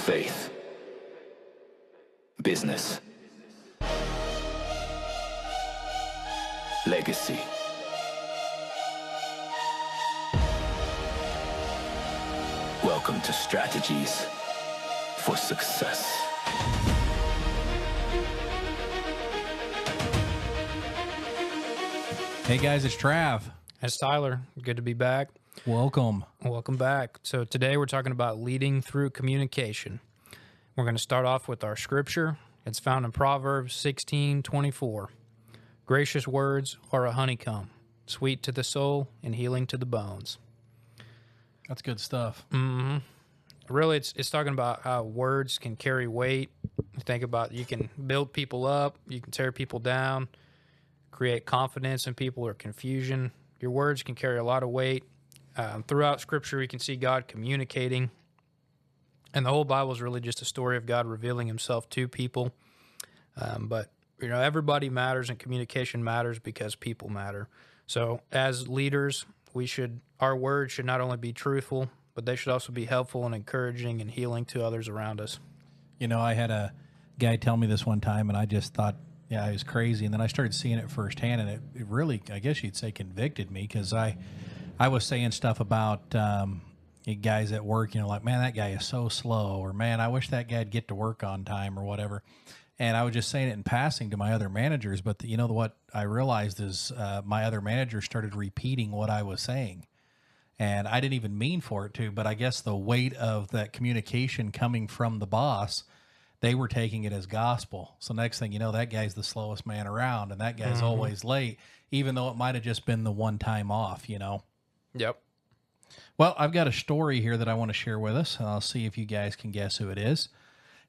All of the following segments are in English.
faith, business, legacy. Welcome to Strategies for Success. Hey guys, it's Trav. It's Tyler. Good to be back. Welcome. Welcome back. So today we're talking about leading through communication. We're going to start off with our scripture. It's found in Proverbs 16:24. Gracious words are a honeycomb, sweet to the soul and healing to the bones. That's good stuff. Really, it's talking about how words can carry weight. Think about you can build people up, you can tear people down, create confidence in people or confusion. Your words can carry a lot of weight. Throughout Scripture, we can see God communicating. And the whole Bible is really just a story of God revealing himself to people. But, everybody matters and communication matters because people matter. So as leaders, our words should not only be truthful, but they should also be helpful and encouraging and healing to others around us. I had a guy tell me this one time, and I just thought, yeah, it was crazy. And then I started seeing it firsthand, and it really, I guess you'd say, convicted me, because I was saying stuff about guys at work, like, man, that guy is so slow, or man, I wish that guy'd get to work on time, or whatever. And I was just saying it in passing to my other managers, but what I realized is my other managers started repeating what I was saying. And I didn't even mean for it to, but I guess the weight of that communication coming from the boss, they were taking it as gospel. So next thing you know, that guy's the slowest man around, and that guy's always late, even though it might have just been the one time off, Yep. Well, I've got a story here that I want to share with us, and I'll see if you guys can guess who it is.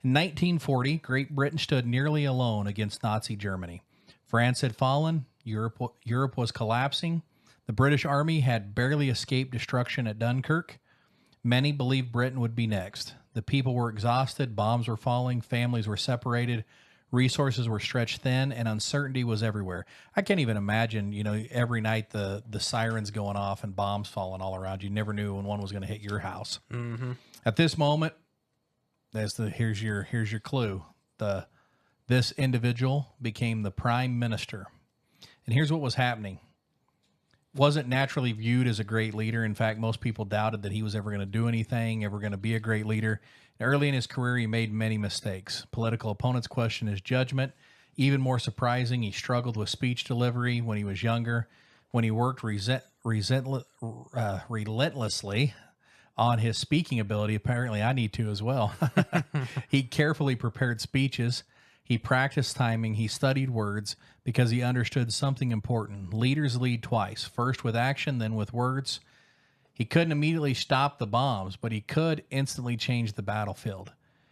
In 1940, Great Britain stood nearly alone against Nazi Germany. France had fallen, Europe was collapsing. The British Army had barely escaped destruction at Dunkirk. Many believed Britain would be next. The people were exhausted, bombs were falling, families were separated, resources were stretched thin, and uncertainty was everywhere. I can't even imagine, every night the sirens going off and bombs falling all around. You never knew when one was going to hit your house. Mm-hmm. At this moment, here's your clue. This individual became the prime minister. And here's what was happening. Wasn't naturally viewed as a great leader. In fact, most people doubted that he was ever going to do anything, ever going to be a great leader. Early in his career, he made many mistakes. Political opponents questioned his judgment. Even more surprising, he struggled with speech delivery when he was younger. When he worked relentlessly on his speaking ability, apparently I need to as well. He carefully prepared speeches. He practiced timing. He studied words because he understood something important. Leaders lead twice, first with action, then with words. He couldn't immediately stop the bombs, but he could instantly change the battlefield.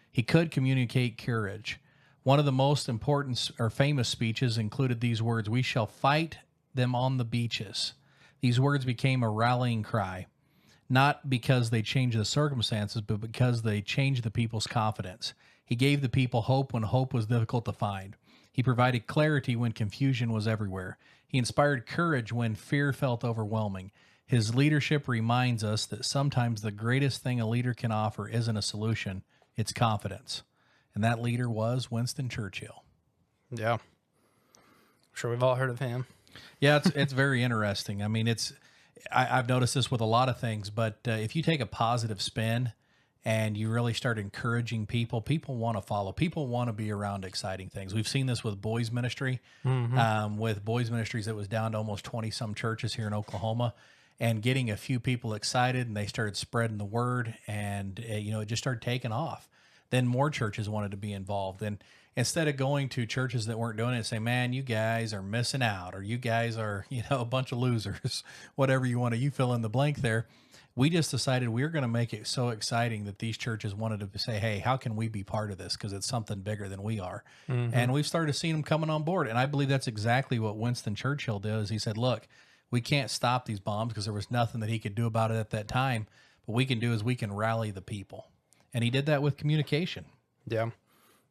He could communicate courage. One of the most important or famous speeches included these words, "We shall fight them on the beaches." These words became a rallying cry, not because they changed the circumstances, but because they changed the people's confidence. He gave the people hope when hope was difficult to find. He provided clarity when confusion was everywhere. He inspired courage when fear felt overwhelming. His leadership reminds us that sometimes the greatest thing a leader can offer isn't a solution, it's confidence. And that leader was Winston Churchill. Yeah. I'm sure we've all heard of him. Yeah, it's very interesting. I mean, I've noticed this with a lot of things, but if you take a positive spin and you really start encouraging people, people want to follow. People want to be around exciting things. We've seen this with boys ministry, with boys ministries that was down to almost 20-some churches here in Oklahoma, and getting a few people excited, and they started spreading the word, and it just started taking off. Then more churches wanted to be involved. And instead of going to churches that weren't doing it and say, man, you guys are missing out, or you guys are, a bunch of losers, whatever you fill in the blank there. We just decided we were going to make it so exciting that these churches wanted to say, hey, how can we be part of this? Because it's something bigger than we are. And we've started seeing them coming on board. And I believe that's exactly what Winston Churchill did. Is he said, look, we can't stop these bombs because there was nothing that he could do about it at that time. What we can do is we can rally the people. And he did that with communication. Yeah.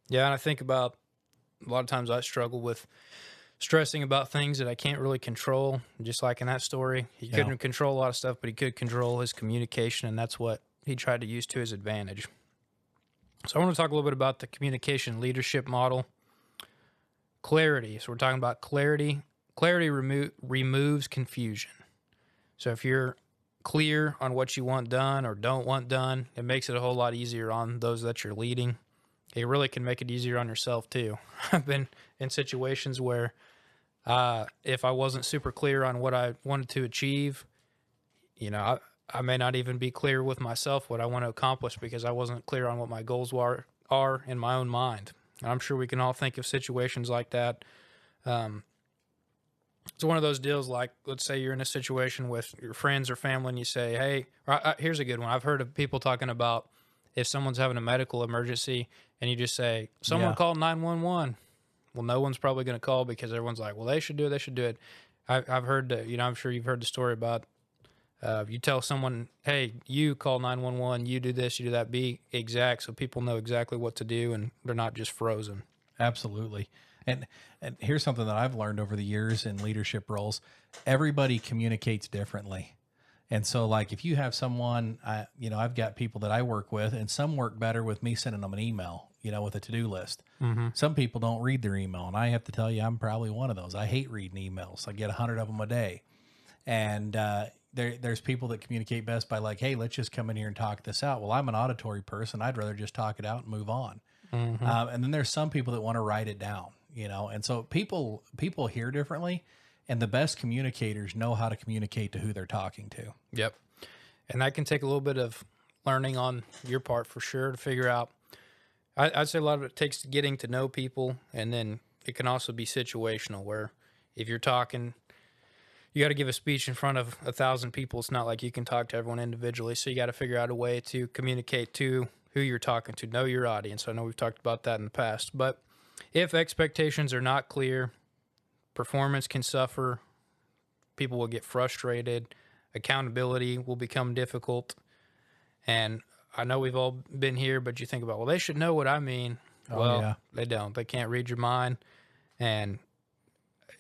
Yeah, and I think about a lot of times I struggle with stressing about things that I can't really control, just like in that story. He couldn't control a lot of stuff, but he could control his communication, and that's what he tried to use to his advantage. So I want to talk a little bit about the communication leadership model. Clarity. So we're talking about clarity. Clarity removes confusion. So if you're clear on what you want done or don't want done, it makes it a whole lot easier on those that you're leading. It really can make it easier on yourself too. I've been in situations where if I wasn't super clear on what I wanted to achieve, I may not even be clear with myself what I want to accomplish because I wasn't clear on what my goals are in my own mind. And I'm sure we can all think of situations like that. It's one of those deals like, let's say you're in a situation with your friends or family and you say, hey, here's a good one. I've heard of people talking about if someone's having a medical emergency and you just say, someone call 911. Well, no one's probably going to call because everyone's like, well, they should do it. I've heard that, I'm sure you've heard the story about you tell someone, hey, you call 911, you do this, you do that, be exact so people know exactly what to do and they're not just frozen. Absolutely. And here's something that I've learned over the years in leadership roles. Everybody communicates differently. And so like if you have someone, I've got people that I work with and some work better with me sending them an email, with a to-do list. Mm-hmm. Some people don't read their email. And I have to tell you, I'm probably one of those. I hate reading emails. I get 100 of them a day. And there's people that communicate best by like, hey, let's just come in here and talk this out. Well, I'm an auditory person. I'd rather just talk it out and move on. Mm-hmm. And then there's some people that want to write it down, and so people hear differently, and the best communicators know how to communicate to who they're talking to. Yep. And that can take a little bit of learning on your part for sure to figure out. I'd say a lot of it takes getting to know people, and then it can also be situational where if you're talking, you got to give a speech in front of 1,000 people. It's not like you can talk to everyone individually. So you got to figure out a way to communicate to who you're talking to, know your audience. I know we've talked about that in the past, but if expectations are not clear, performance can suffer, people will get frustrated, accountability will become difficult. And I know we've all been here, but you think about, well, they should know what I mean. They don't. They can't read your mind. And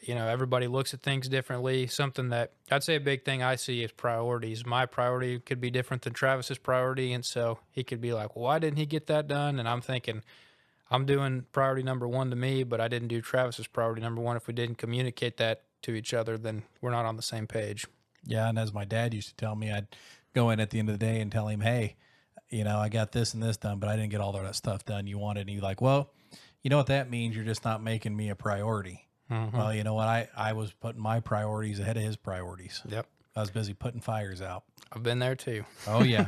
everybody looks at things differently. Something that I'd say a big thing I see is priorities. My priority could be different than Travis's priority. And so he could be like, well, why didn't he get that done? And I'm thinking, I'm doing priority number one to me, but I didn't do Travis's priority number one. If we didn't communicate that to each other, then we're not on the same page. Yeah. And as my dad used to tell me, I'd go in at the end of the day and tell him, hey, I got this and this done, but I didn't get all that stuff done you wanted. And he's like, well, you know what that means? You're just not making me a priority. Mm-hmm. Well, you know what? I was putting my priorities ahead of his priorities. Yep. I was busy putting fires out. I've been there too. Oh, yeah.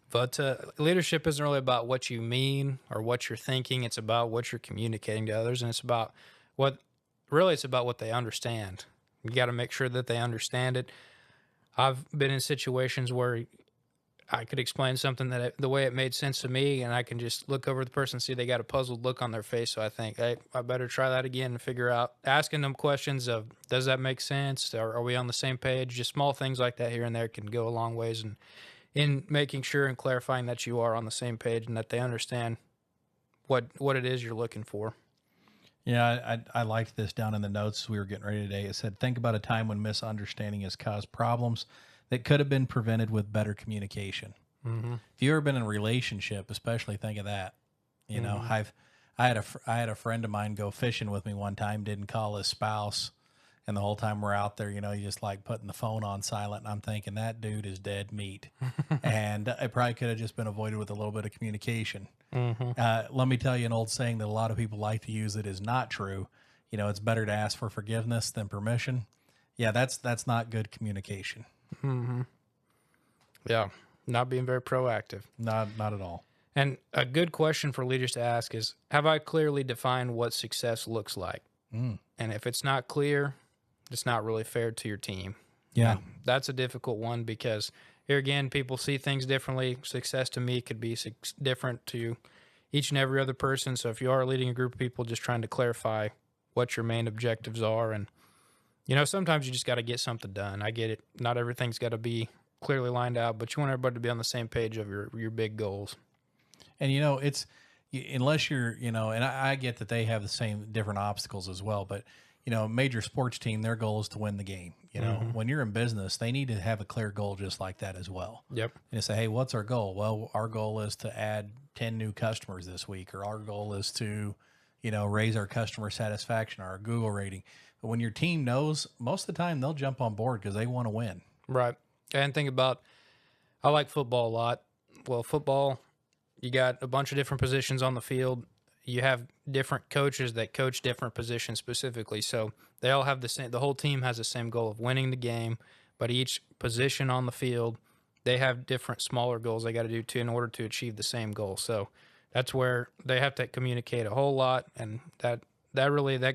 But leadership isn't really about what you mean or what you're thinking. It's about what you're communicating to others. And it's about it's about what they understand. You got to make sure that they understand it. I've been in situations where I could explain something the way it made sense to me, and I can just look over at the person and see they got a puzzled look on their face. So I think, hey, I better try that again and figure out, asking them questions of, does that make sense? Are we on the same page? Just small things like that here and there can go a long ways in making sure and clarifying that you are on the same page and that they understand what it is you're looking for. Yeah, I liked this down in the notes we were getting ready today. It said, think about a time when misunderstanding has caused problems that could have been prevented with better communication. Mm-hmm. If you've ever been in a relationship, especially think of that. I had a friend of mine go fishing with me one time, didn't call his spouse, and the whole time we're out there, you just like putting the phone on silent, and I'm thinking that dude is dead meat. And it probably could have just been avoided with a little bit of communication. Mm-hmm. Let me tell you an old saying that a lot of people like to use that is not true. It's better to ask for forgiveness than permission. Yeah, that's not good communication. Mm-hmm. Yeah, not being very proactive. Not at all. And a good question for leaders to ask is, have I clearly defined what success looks like? And if it's not clear, it's not really fair to your team. Yeah. And that's a difficult one because here again, people see things differently. Success to me could be different to each and every other person. So if you are leading a group of people, just trying to clarify what your main objectives are. And sometimes you just got to get something done. I get it. Not everything's got to be clearly lined out, but you want everybody to be on the same page of your big goals. And, it's unless you're, and I get that they have the same different obstacles as well, but, major sports team, their goal is to win the game. When you're in business, they need to have a clear goal just like that as well. Yep. And they say, hey, what's our goal? Well, our goal is to add 10 new customers this week, or our goal is to, raise our customer satisfaction, our Google rating. But when your team knows, most of the time they'll jump on board because they want to win. Right. And think about, I like football a lot. Well, football, you got a bunch of different positions on the field. You have different coaches that coach different positions specifically. So they all have the whole team has the same goal of winning the game, but each position on the field, they have different smaller goals they got to do too in order to achieve the same goal. So that's where they have to communicate a whole lot. And that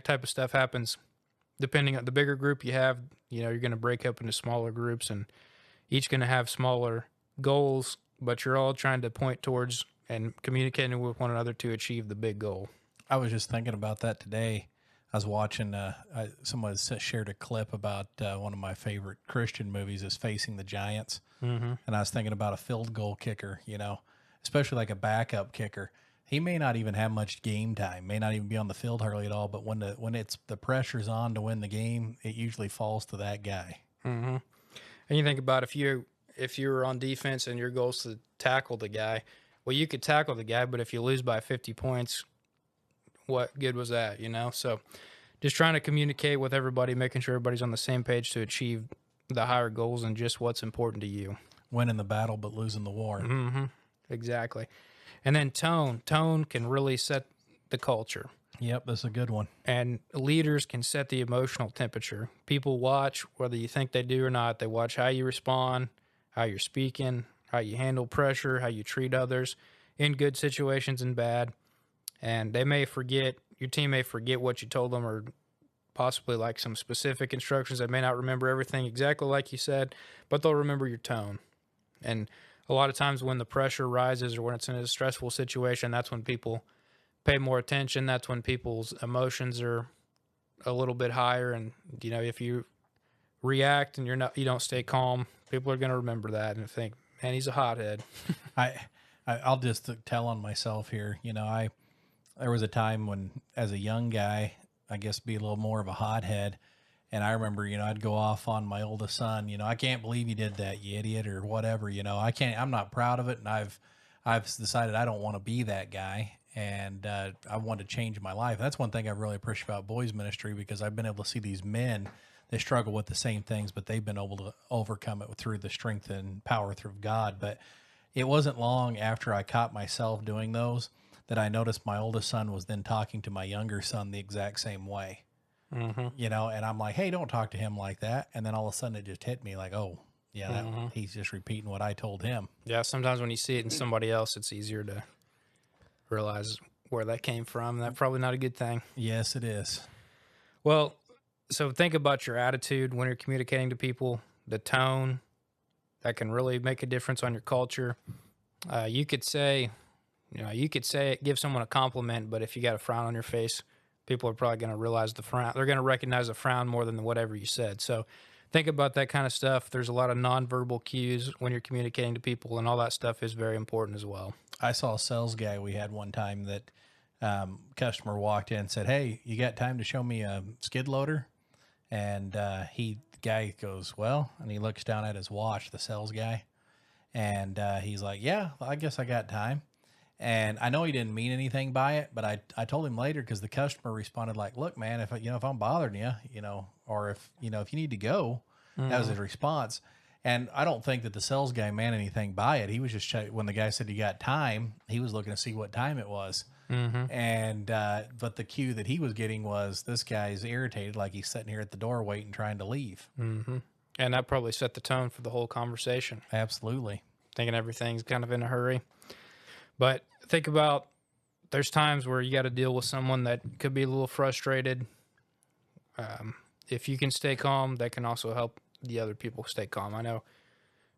type of stuff happens depending on the bigger group you have. You're going to break up into smaller groups and each going to have smaller goals, but you're all trying to point towards and communicating with one another to achieve the big goal. I was just thinking about that today. I was watching, someone shared a clip about one of my favorite Christian movies is Facing the Giants. Mm-hmm. And I was thinking about a field goal kicker, especially like a backup kicker. He may not even have much game time, may not even be on the field hardly at all. But when it's the pressure's on to win the game, it usually falls to that guy. Mm-hmm. And you think about if you were on defense and your goal is to tackle the guy, well, you could tackle the guy, but if you lose by 50 points, what good was that, So just trying to communicate with everybody, making sure everybody's on the same page to achieve the higher goals and just what's important to you. Winning the battle, but losing the war. Mm-hmm. Exactly. And then tone can really set the culture. Yep, that's a good one. And leaders can set the emotional temperature. People watch, whether you think they do or not, they watch how you respond, how you're speaking, how you handle pressure, how you treat others in good situations and bad. And they may forget, your team may forget what you told them or possibly like some specific instructions. They may not remember everything exactly like you said, but they'll remember your tone. And a lot of times when the pressure rises or when it's in a stressful situation, that's when people pay more attention. That's when people's emotions are a little bit higher. And, if you react and you don't stay calm, people are going to remember that and think, man, he's a hothead. I'll just tell on myself here. There was a time when, as a young guy, I guess be a little more of a hothead. And I remember, I'd go off on my oldest son, I can't believe you did that, you idiot, or whatever, I'm not proud of it. And I've decided I don't want to be that guy. And I want to change my life. That's one thing I really appreciate about boys ministry, because I've been able to see these men, they struggle with the same things, but they've been able to overcome it through the strength and power through God. But it wasn't long after I caught myself doing those that I noticed my oldest son was then talking to my younger son the exact same way. Mm-hmm. And I'm like, hey, don't talk to him like that. And then all of a sudden it just hit me like, oh, yeah, he's just repeating what I told him. Yeah, sometimes when you see it in somebody else, it's easier to realize where that came from. That's probably not a good thing. Yes, it is. Well, so think about your attitude when you're communicating to people, the tone that can really make a difference on your culture. You could say, give someone a compliment, but if you got a frown on your face, people are probably going to realize the frown. They're going to recognize the frown more than whatever you said. So think about that kind of stuff. There's a lot of nonverbal cues when you're communicating to people, and all that stuff is very important as well. I saw a sales guy we had one time that customer walked in and said, hey, you got time to show me a skid loader? And the guy goes, well, and he looks down at his watch, the sales guy, and he's like, yeah, I guess I got time. And I know he didn't mean anything by it, but I told him later, because the customer responded like, look, man, if I'm bothering you, or if you need to go, that was his response. And I don't think that the sales guy meant anything by it. He was just when the guy said he got time, he was looking to see what time it was. Mm-hmm. And but the cue that he was getting was, this guy's irritated, like he's sitting here at the door waiting, trying to leave. Mm-hmm. And that probably set the tone for the whole conversation. Absolutely. Thinking everything's kind of in a hurry. But think about, there's times where you got to deal with someone that could be a little frustrated. If you can stay calm, that can also help the other people stay calm. I know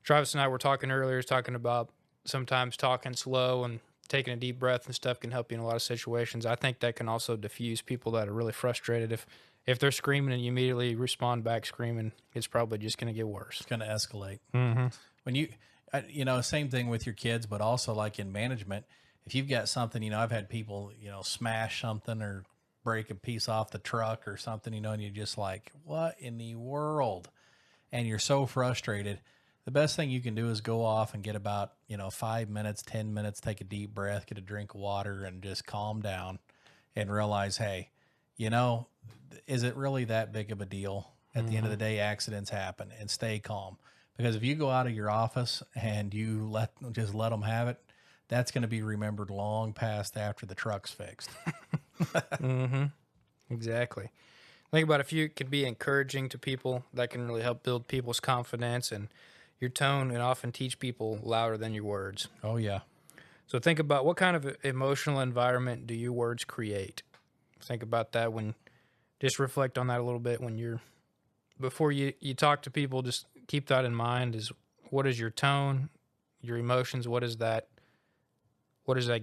Travis and I were talking earlier, talking about sometimes talking slow and taking a deep breath and stuff can help you in a lot of situations. I think that can also diffuse people that are really frustrated. If they're screaming and you immediately respond back screaming, it's probably just going to get worse. It's going to escalate. Mm-hmm. When same thing with your kids, but also like in management, if you've got something, I've had people, smash something or break a piece off the truck or something, and you're just like, what in the world? And you're so frustrated. The best thing you can do is go off and get about, 5 minutes, 10 minutes, take a deep breath, get a drink of water, and just calm down and realize, hey, is it really that big of a deal? At the end of the day, accidents happen, and stay calm. Because if you go out of your office and you just let them have it, that's going to be remembered long past after the truck's fixed. Exactly. Think about if you could be encouraging to people, that can really help build people's confidence, and your tone can often teach people louder than your words. Oh, yeah. So think about what kind of emotional environment do your words create? Think about that just reflect on that a little bit before you talk to people, just keep that in mind is what is your tone, your emotions, what does that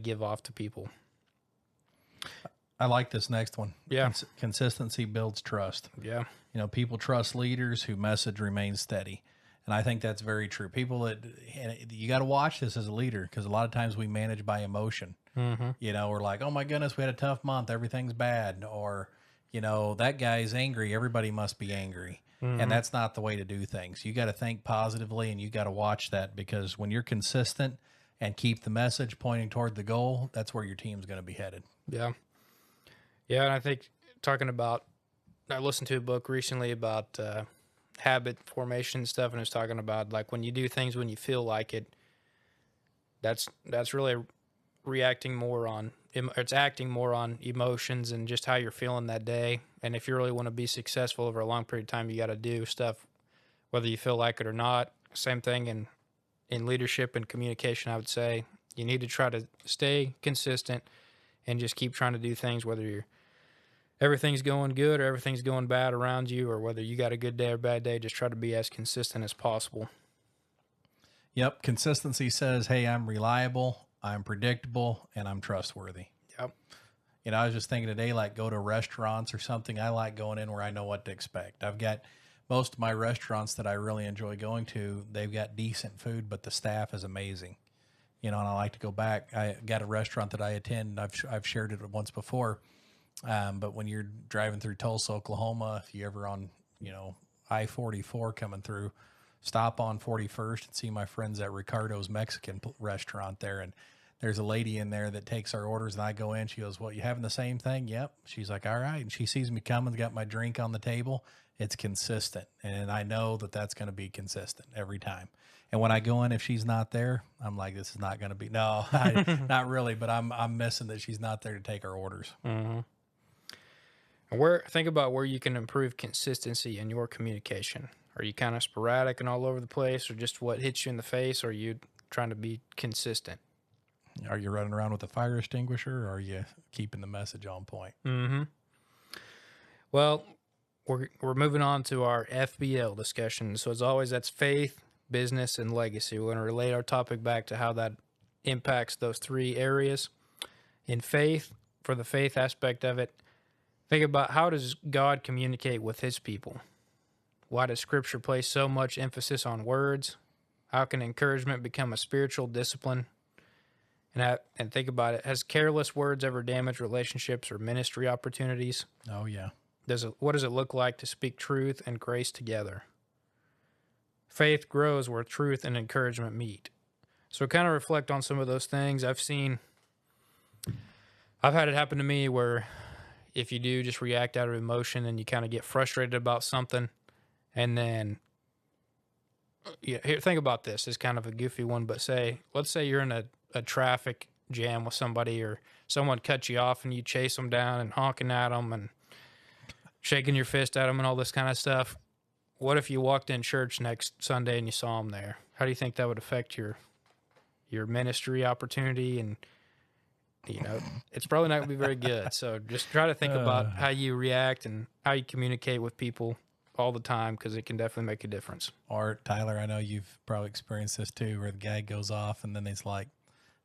give off to people? I like this next one. Yeah. Consistency builds trust. Yeah. People trust leaders whose message remains steady. And I think that's very true. You got to watch this as a leader, because a lot of times we manage by emotion. We're like, oh my goodness, we had a tough month, everything's bad. Or, that guy's angry, everybody must be angry. And that's not the way to do things. You got to think positively, and you got to watch that, because when you're consistent and keep the message pointing toward the goal, that's where your team's going to be headed. Yeah. Yeah. And I think I listened to a book recently about habit formation and stuff, and it was talking about like when you do things when you feel like it, that's really acting more on emotions and just how you're feeling that day. And if you really want to be successful over a long period of time, you got to do stuff whether you feel like it or not. Same thing in leadership and communication. I would say you need to try to stay consistent and just keep trying to do things whether everything's going good or everything's going bad around you, or whether you got a good day or bad day. Just try to be as consistent as possible. Yep. Consistency says, hey, I'm reliable, I'm predictable, and I'm trustworthy. Yep. I was just thinking today, like go to restaurants or something. I like going in where I know what to expect. I've got most of my restaurants that I really enjoy going to, they've got decent food, but the staff is amazing. And I like to go back. I got a restaurant that I attend, and I've shared it once before. But when you're driving through Tulsa, Oklahoma, if you ever on, I-44 coming through, stop on 41st and see my friends at Ricardo's Mexican restaurant there. And there's a lady in there that takes our orders, and I go in. She goes, "What, you having the same thing?" Yep. She's like, "All right." And she sees me coming, got my drink on the table. It's consistent. And I know that that's going to be consistent every time. And when I go in, if she's not there, I'm like, this is not going to be, no, not really, but I'm missing that she's not there to take our orders. Mm-hmm. Think about where you can improve consistency in your communication. Are you kind of sporadic and all over the place, or just what hits you in the face? Or are you trying to be consistent? Are you running around with a fire extinguisher, or are you keeping the message on point? Mm-hmm. Well, we're moving on to our FBL discussion. So as always, that's faith, business, and legacy. We're going to relate our topic back to how that impacts those three areas. In faith, for the faith aspect of it, think about, how does God communicate with his people? Why does Scripture place so much emphasis on words? How can encouragement become a spiritual discipline? And think about it. Has careless words ever damaged relationships or ministry opportunities? Oh, yeah. What does it look like to speak truth and grace together? Faith grows where truth and encouragement meet. So kind of reflect on some of those things. I've had it happen to me where if you do just react out of emotion and you kind of get frustrated about something, and then, here, think about this. It's kind of a goofy one, but let's say you're in a traffic jam with somebody, or someone cuts you off and you chase them down and honking at them and shaking your fist at them and all this kind of stuff. What if you walked in church next Sunday and you saw them there? How do you think that would affect your ministry opportunity? And, it's probably not going to be very good. So just try to think about how you react and how you communicate with people all the time, because it can definitely make a difference. Or, Tyler, I know you've probably experienced this too, where the guy goes off and then he's like,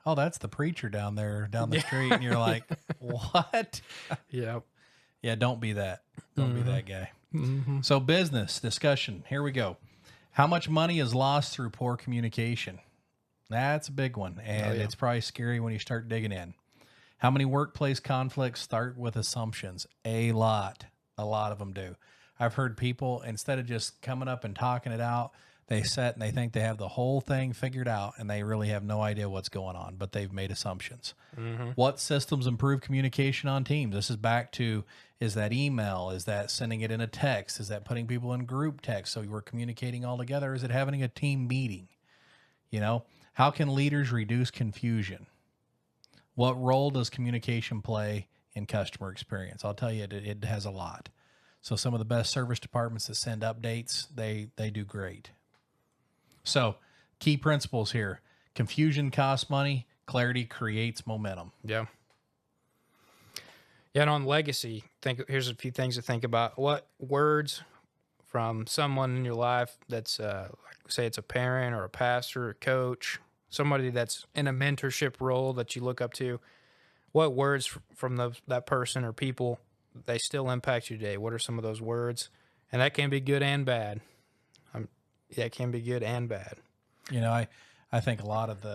"Oh, that's the preacher down the street." And you're like, "What?" Yeah. Yeah, don't be that. Don't be that guy. Mm-hmm. So business discussion. Here we go. How much money is lost through poor communication? That's a big one. And it's probably scary when you start digging in. How many workplace conflicts start with assumptions? A lot. A lot of them do. I've heard people, instead of just coming up and talking it out, they sit and they think they have the whole thing figured out, and they really have no idea what's going on, but they've made assumptions. What systems improve communication on teams? This is back to, is that email? Is that sending it in a text? Is that putting people in group text so we're communicating all together? Is it having a team meeting? You know, how can leaders reduce confusion? What role does communication play in customer experience? I'll tell you, it has a lot. So some of the best service departments that send updates, they do great. So key principles here: confusion costs money, clarity creates momentum. Yeah. Yeah, and on legacy, here's a few things to think about. What words from someone in your life that's, like, say it's a parent or a pastor or a coach, somebody that's in a mentorship role that you look up to, what words from that person or people, they still impact you today? What are some of those words? And that can be good and bad. That can be good and bad. You know, I think a lot of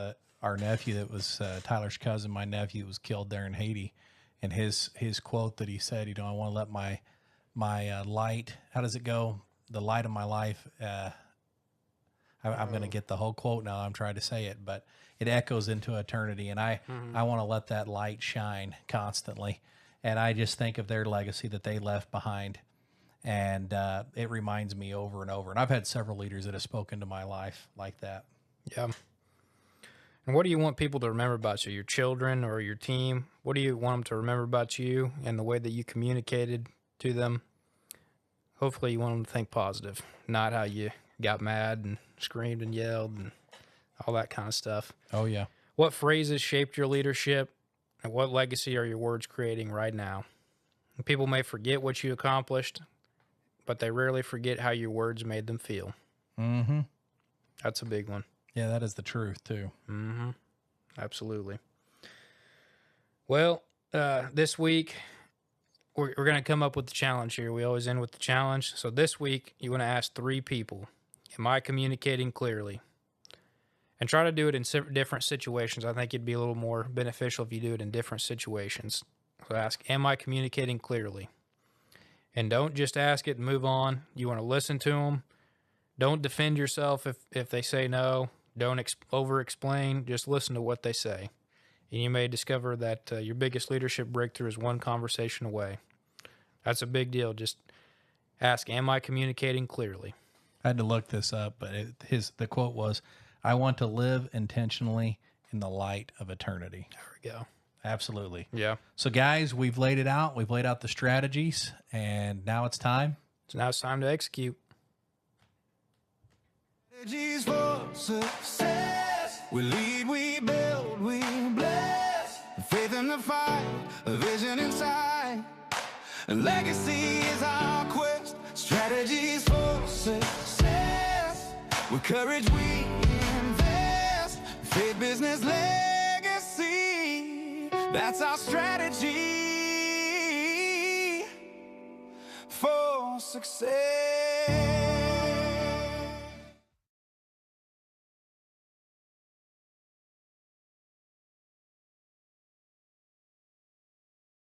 our nephew that was Tyler's cousin, my nephew was killed there in Haiti, and his quote that he said, you know, I want to let my light, how does it go? The light of my life. I'm going to get the whole quote now. I'm trying to say it, but it echoes into eternity. And I want to let that light shine constantly. And I just think of their legacy that they left behind. And it reminds me over and over. And I've had several leaders that have spoken to my life like that. Yeah. And what do you want people to remember about you? Your children or your team? What do you want them to remember about you and the way that you communicated to them? Hopefully you want them to think positive, not how you got mad and screamed and yelled and all that kind of stuff. Oh, yeah. What phrases shaped your leadership, and what legacy are your words creating right now? And people may forget what you accomplished, but they rarely forget how your words made them feel. Mm-hmm. That's a big one. Yeah, that is the truth, too. Mm-hmm. Absolutely. Well, this week, we're going to come up with the challenge here. We always end with the challenge. So this week, you want to ask 3 people, am I communicating clearly? And try to do it in different situations. I think it'd be a little more beneficial if you do it in different situations. So ask, am I communicating clearly? And don't just ask it and move on. You want to listen to them. Don't defend yourself if they say no. Don't over-explain. Just listen to what they say. And you may discover that your biggest leadership breakthrough is one conversation away. That's a big deal. Just ask, am I communicating clearly? I had to look this up, but the quote was, I want to live intentionally in the light of eternity. There we go. Absolutely. Yeah. So, guys, we've laid it out. We've laid out the strategies, and now it's time. So now it's time to execute. Strategies for success. We lead, we build, we bless. Faith in the fight, a vision inside. And legacy is our quest. Strategies for success. With courage we invest. Faith, business, legacy. That's our strategy for success.